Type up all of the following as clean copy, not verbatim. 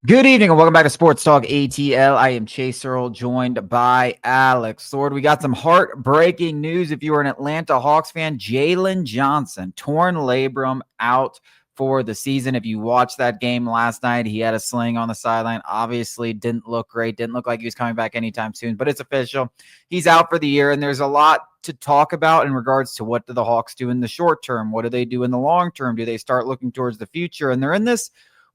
Good evening and welcome back to Sports Talk ATL. I am Chase Earl, joined by Alex Sword. We got some heartbreaking news. If you are an Atlanta Hawks fan, Jaylen Johnson, torn labrum, out for the season. If you watched that game last night, he had a sling on the sideline. Obviously didn't look great. Didn't look like he was coming back anytime soon, but it's official. He's out for the year, and there's a lot to talk about in regards to what do the Hawks do in the short term? What do they do in the long term? Do they start looking towards the future? And they're in this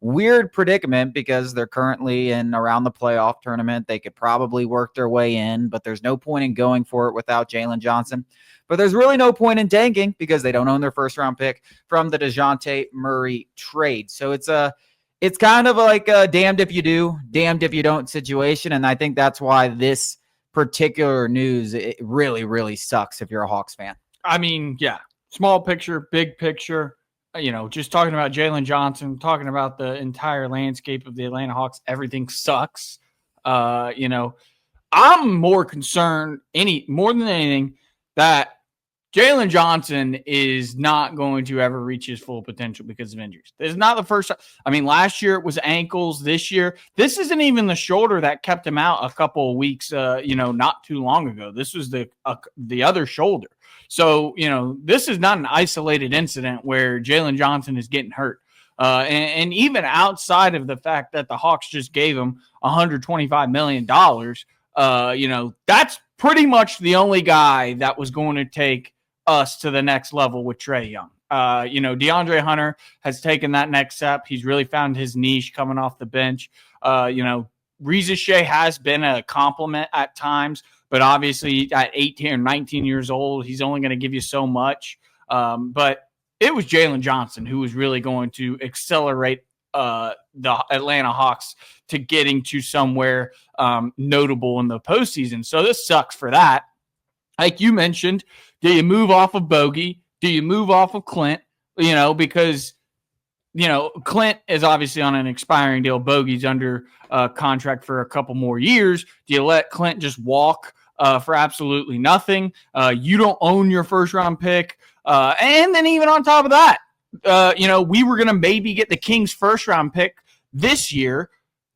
weird predicament because they're currently in around the playoff tournament. They could probably work their way in, but there's no point in going for it without Jaylen Johnson. But there's really no point in tanking because they don't own their first round pick from the DeJounte Murray trade. So it's kind of like a damned if you do, damned if you don't situation. And I think that's why this particular news, it really, really sucks if you're a Hawks fan. I mean, yeah, small picture, big picture. Just talking about Jaylen Johnson, talking about the entire landscape of the Atlanta Hawks, everything sucks. I'm more concerned more than anything that Jaylen Johnson is not going to ever reach his full potential because of injuries. This is not the first time. I mean, last year it was ankles. This year, this isn't even the shoulder that kept him out a couple of weeks, not too long ago. This was the other shoulder. So, this is not an isolated incident where Jaylen Johnson is getting hurt. And even outside of the fact that the Hawks just gave him $125 million, that's pretty much the only guy that was going to take us to the next level with Trae Young. DeAndre Hunter has taken that next step. He's really found his niche coming off the bench. Reza Shea has been a compliment at times, but obviously at 18 or 19 years old, he's only going to give you so much. But it was Jaylen Johnson who was really going to accelerate the Atlanta Hawks to getting to somewhere notable in the postseason. So this sucks for that. Like you mentioned, do you move off of Bogey? Do you move off of Clint? Because Clint is obviously on an expiring deal. Bogey's under contract for a couple more years. Do you let Clint just walk for absolutely nothing? You don't own your first round pick. And then even on top of that, we were going to maybe get the Kings first round pick this year.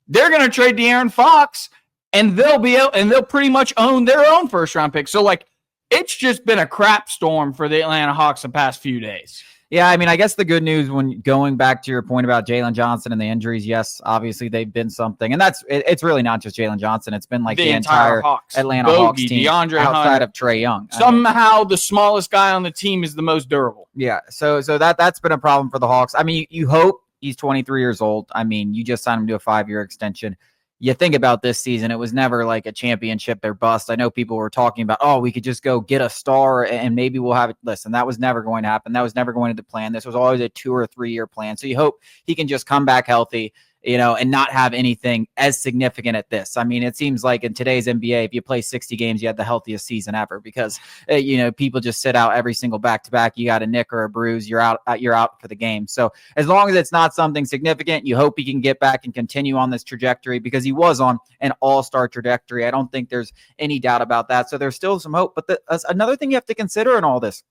They're going to trade De'Aaron Fox and they'll pretty much own their own first round pick. So it's just been a crap storm for the Atlanta Hawks the past few days. Yeah, I mean, I guess the good news when going back to your point about Jaylen Johnson and the injuries, yes, obviously they've been something. And it's really not just Jaylen Johnson. It's been like the entire Hawks. Atlanta Hawks team DeAndre outside Hunter. of Trae Young. Somehow the smallest guy on the team is the most durable. Yeah, so that's been a problem for the Hawks. I mean, you hope he's 23 years old. I mean, you just signed him to a 5-year extension. You think about this season, it was never like a championship or bust. I know people were talking about, we could just go get a star and maybe we'll have it. Listen, that was never going to happen. That was never going to the plan. This was always a 2 or 3 year plan. So you hope he can just come back healthy, and not have anything as significant at this. I mean, it seems like in today's NBA, if you play 60 games, you had the healthiest season ever because, people just sit out every single back-to-back. You got a nick or a bruise, you're out for the game. So as long as it's not something significant, you hope he can get back and continue on this trajectory because he was on an all-star trajectory. I don't think there's any doubt about that. So there's still some hope. But another thing you have to consider in all this,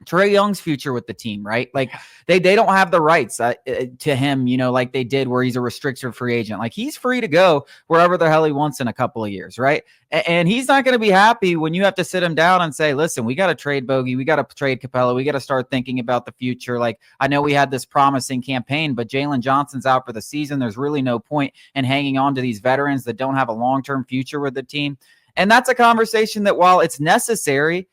Trae Young's future with the team, right? Like they don't have the rights to him, like they did where he's a restricted free agent. Like he's free to go wherever the hell he wants in a couple of years, right? And he's not going to be happy when you have to sit him down and say, listen, we got to trade Bogey. We got to trade Capella. We got to start thinking about the future. Like I know we had this promising campaign, but Jaylen Johnson's out for the season. There's really no point in hanging on to these veterans that don't have a long-term future with the team. And that's a conversation that while it's necessary,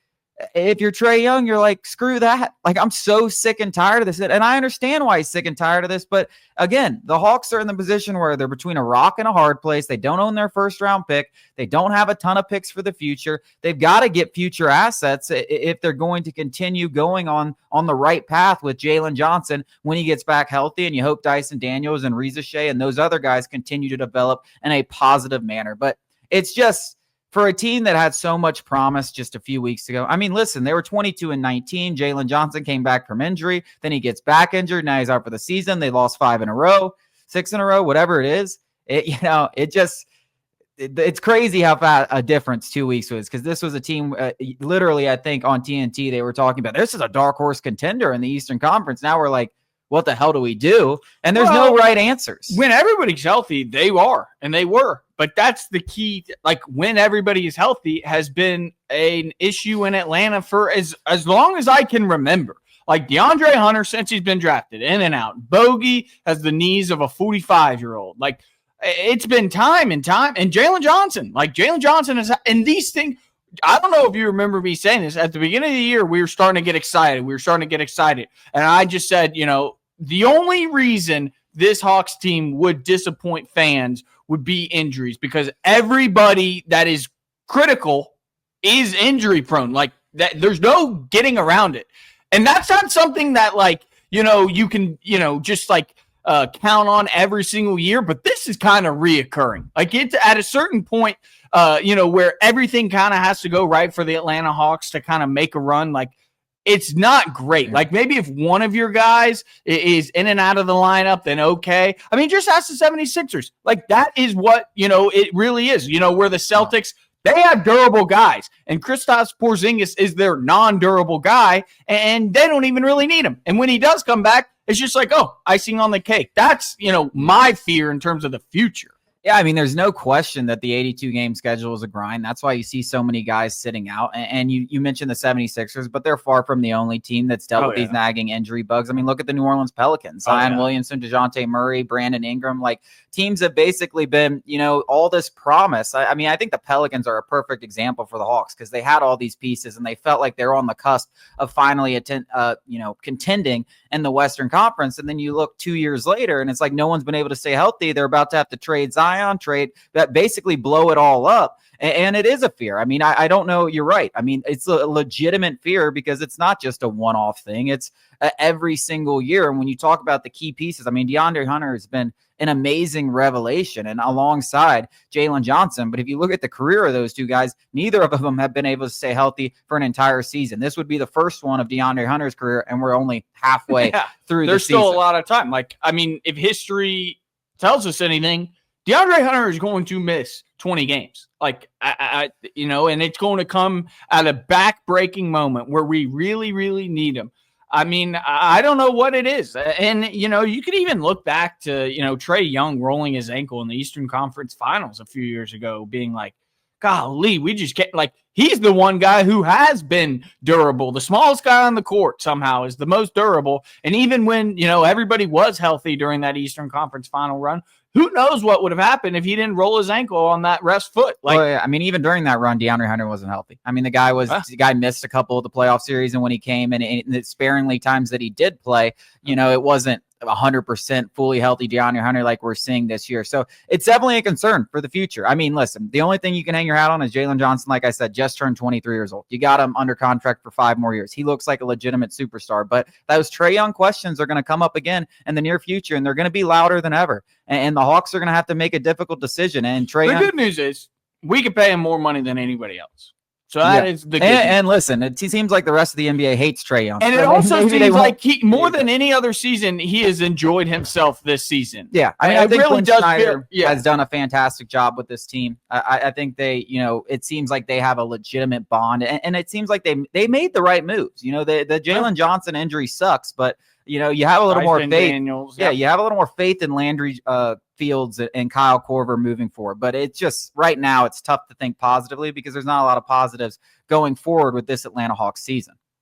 if you're Trae Young, you're like, screw that. Like, I'm so sick and tired of this. And I understand why he's sick and tired of this. But again, the Hawks are in the position where they're between a rock and a hard place. They don't own their first round pick. They don't have a ton of picks for the future. They've got to get future assets if they're going to continue going on the right path with Jaylen Johnson when he gets back healthy. And you hope Dyson Daniels and Reza Shea and those other guys continue to develop in a positive manner. But it's just, for a team that had so much promise just a few weeks ago. I mean, listen, they were 22-19. Jaylen Johnson came back from injury. Then he gets back injured. Now he's out for the season. They lost 5 in a row, 6 in a row, whatever it is. It's crazy how fast a difference 2 weeks was, because this was a team, literally, I think on TNT, they were talking about this is a dark horse contender in the Eastern Conference. Now we're like, what the hell do we do? And there's no right answers. When everybody's healthy, they are, and they were. But that's the key. Like, when everybody is healthy has been an issue in Atlanta for as long as I can remember. Like, DeAndre Hunter, since he's been drafted, in and out. Bogey has the knees of a 45-year-old. Like, it's been time and time. And Jaylen Johnson. Like, Jaylen Johnson is – and these things – I don't know if you remember me saying this. At the beginning of the year, we were starting to get excited. And I just said, the only reason this Hawks team would disappoint fans would be injuries, because everybody that is critical is injury prone. Like, that, there's no getting around it. And that's not something that, like, you can, just like count on every single year. But this is kind of reoccurring. Like, it's at a certain point, where everything kind of has to go right for the Atlanta Hawks to kind of make a run. Like, it's not great. Like, maybe if one of your guys is in and out of the lineup, then okay. I mean, just ask the 76ers. Like, that is what, it really is. Where the Celtics, they have durable guys, and Kristaps Porzingis is their non-durable guy, and they don't even really need him. And when he does come back, it's just like, oh, icing on the cake. That's, my fear in terms of the future. Yeah, I mean, there's no question that the 82-game schedule is a grind. That's why you see so many guys sitting out. And you mentioned the 76ers, but they're far from the only team that's dealt with these nagging injury bugs. I mean, look at the New Orleans Pelicans. Zion Williamson, DeJounte Murray, Brandon Ingram. Like, teams have basically been, all this promise. I mean, I think the Pelicans are a perfect example for the Hawks, because they had all these pieces and they felt like they were on the cusp of finally contending in the Western Conference. And then you look 2 years later and it's like no one's been able to stay healthy. They're about to have to trade Zion, that basically blow it all up. And it is a fear. I mean, I don't know. You're right. I mean, it's a legitimate fear, because it's not just a one-off thing. It's every single year. And when you talk about the key pieces, I mean, DeAndre Hunter has been an amazing revelation, and alongside Jaylen Johnson. But if you look at the career of those two guys, neither of them have been able to stay healthy for an entire season. This would be the first one of DeAndre Hunter's career, and we're only halfway through the season. There's still a lot of time. Like, I mean, if history tells us anything, DeAndre Hunter is going to miss 20 games. Like, and it's going to come at a back-breaking moment where we really, really need him. I mean, I don't know what it is. And, you could even look back to, Trae Young rolling his ankle in the Eastern Conference Finals a few years ago, being like, golly, we just can't, like, he's the one guy who has been durable. The smallest guy on the court somehow is the most durable. And even when, everybody was healthy during that Eastern Conference Final run, who knows what would have happened if he didn't roll his ankle on that rest foot? Like, I mean, even during that run, DeAndre Hunter wasn't healthy. I mean, the guy missed a couple of the playoff series, and when he came and the sparingly times that he did play, it wasn't 100% fully healthy DeAndre Hunter like we're seeing this year. So it's definitely a concern for the future. I mean, listen, the only thing you can hang your hat on is Jaylen Johnson. Like I said, just turned 23 years old. You got him under contract for 5 more years. He looks like a legitimate superstar, but those Trae Young questions are going to come up again in the near future, and they're going to be louder than ever. And the Hawks are going to have to make a difficult decision. And Trae Young, the good news is we could pay him more money than anybody else. So that is the good news. And listen, it seems like the rest of the NBA hates Trae Young. And it also seems like he, more than any other season, he has enjoyed himself this season. Yeah. I mean, I think really Schneider has done a fantastic job with this team. I think they, it seems like they have a legitimate bond, and it seems like they made the right moves. The Jaylen Johnson injury sucks, but you have a little more faith. Daniels, you have a little more faith in Landry Fields and Kyle Korver moving forward. But it's just right now it's tough to think positively because there's not a lot of positives going forward with this Atlanta Hawks season.